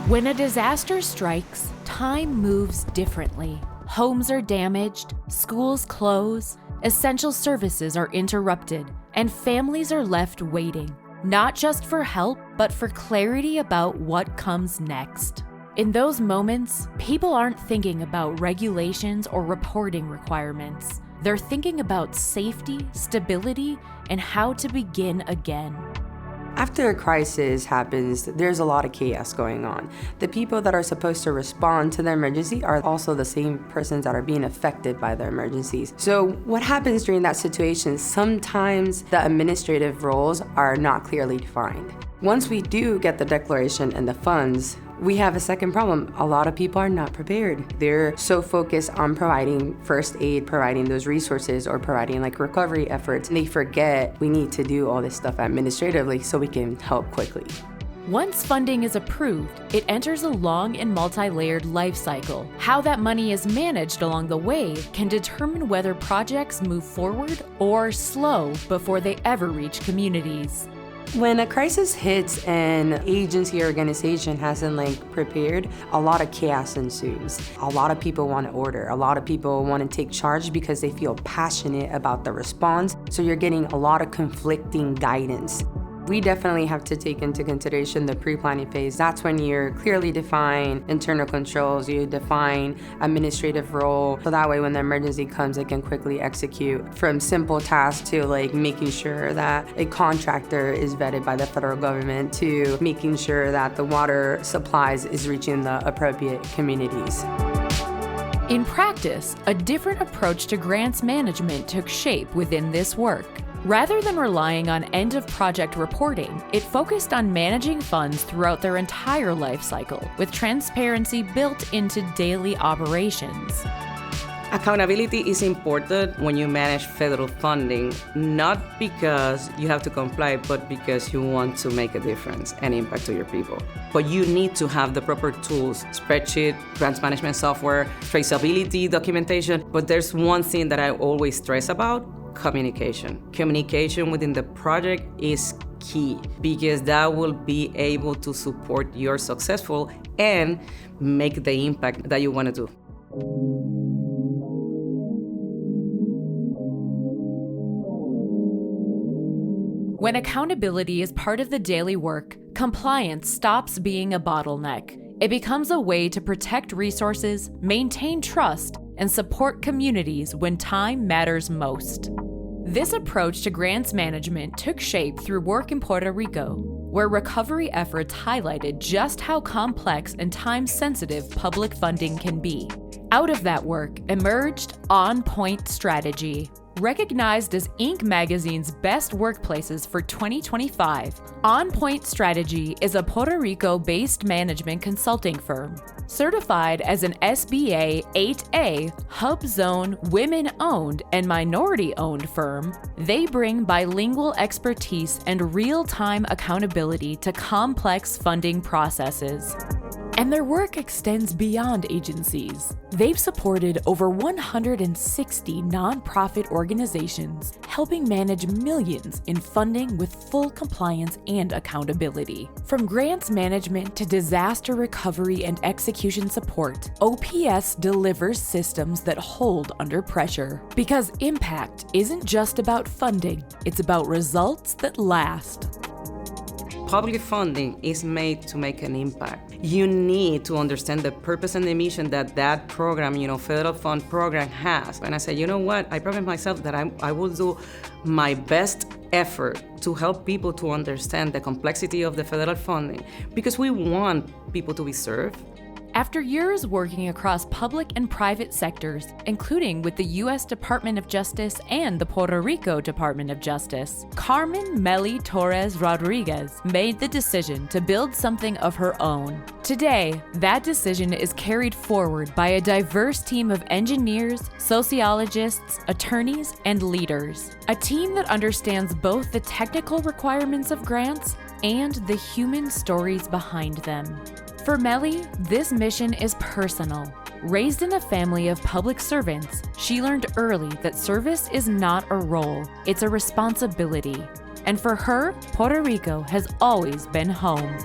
When a disaster strikes, time moves differently. Homes are damaged, schools close, essential services are interrupted, and families are left waiting, not just for help, but for clarity about what comes next. In those moments, people aren't thinking about regulations or reporting requirements. They're thinking about safety, stability, and how to begin again. After a crisis happens, there's a lot of chaos going on. The people that are supposed to respond to the emergency are also the same persons that are being affected by the emergencies. So what happens during that situation? Sometimes the administrative roles are not clearly defined. Once we do get the declaration and the funds, we have a second problem. A lot of people are not prepared. They're so focused on providing first aid, providing those resources, or providing recovery efforts. They forget we need to do all this stuff administratively so we can help quickly. Once funding is approved, it enters a long and multi-layered life cycle. How that money is managed along the way can determine whether projects move forward or slow before they ever reach communities. When a crisis hits and agency or organization hasn't prepared, a lot of chaos ensues. A lot of people want to order. A lot of people want to take charge because they feel passionate about the response. So you're getting a lot of conflicting guidance. We definitely have to take into consideration the pre-planning phase. That's when you clearly define internal controls, you define administrative role, so that way when the emergency comes, it can quickly execute. From simple tasks to making sure that a contractor is vetted by the federal government to making sure that the water supplies is reaching the appropriate communities. In practice, a different approach to grants management took shape within this work. Rather than relying on end-of-project reporting, it focused on managing funds throughout their entire life cycle, with transparency built into daily operations. Accountability is important when you manage federal funding, not because you have to comply, but because you want to make a difference and impact to your people. But you need to have the proper tools, spreadsheet, grants management software, traceability, documentation. But there's one thing that I always stress about: communication. Communication within the project is key because that will be able to support your successful and make the impact that you want to do. When accountability is part of the daily work, compliance stops being a bottleneck. It becomes a way to protect resources, maintain trust, and support communities when time matters most. This approach to grants management took shape through work in Puerto Rico, where recovery efforts highlighted just how complex and time-sensitive public funding can be. Out of that work emerged On Point Strategy. Recognized as Inc. magazine's best workplaces for 2025, On Point Strategy is a Puerto Rico-based management consulting firm. Certified as an SBA 8A Hub Zone women-owned and minority-owned firm, they bring bilingual expertise and real-time accountability to complex funding processes. And their work extends beyond agencies. They've supported over 160 nonprofit organizations, helping manage millions in funding with full compliance and accountability. From grants management to disaster recovery and execution support, OPS delivers systems that hold under pressure. Because impact isn't just about funding, it's about results that last. Public funding is made to make an impact. You need to understand the purpose and the mission that program, federal fund program has. And I said, you know what? I promised myself that I will do my best effort to help people to understand the complexity of the federal funding because we want people to be served. After years working across public and private sectors, including with the U.S. Department of Justice and the Puerto Rico Department of Justice, Carmen Meli Torres Rodriguez made the decision to build something of her own. Today, that decision is carried forward by a diverse team of engineers, sociologists, attorneys, and leaders. A team that understands both the technical requirements of grants and the human stories behind them. For Meli, this mission is personal. Raised in a family of public servants, she learned early that service is not a role, it's a responsibility. And for her, Puerto Rico has always been home.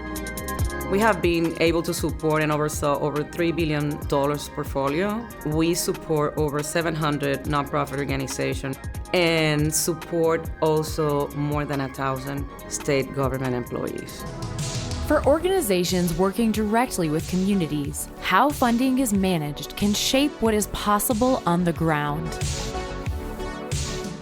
We have been able to support and oversaw over $3 billion portfolio. We support over 700 nonprofit organizations and support also more than 1,000 state government employees. For organizations working directly with communities, how funding is managed can shape what is possible on the ground.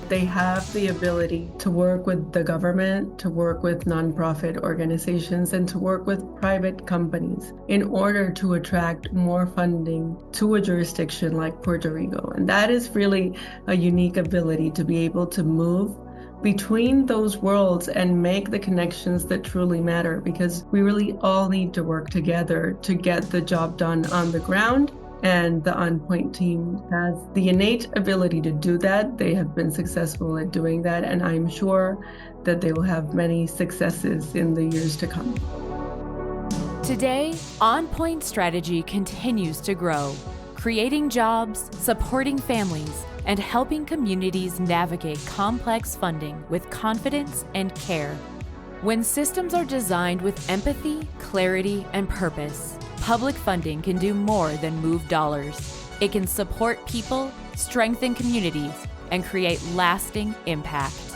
They have the ability to work with the government, to work with nonprofit organizations, and to work with private companies in order to attract more funding to a jurisdiction like Puerto Rico. And that is really a unique ability to be able to move between those worlds and make the connections that truly matter, because we really all need to work together to get the job done on the ground. And the On Point team has the innate ability to do that. They have been successful at doing that, and I'm sure that they will have many successes in the years to come. Today, On Point strategy continues to grow, creating jobs, supporting families, and helping communities navigate complex funding with confidence and care. When systems are designed with empathy, clarity, and purpose, public funding can do more than move dollars. It can support people, strengthen communities, and create lasting impact.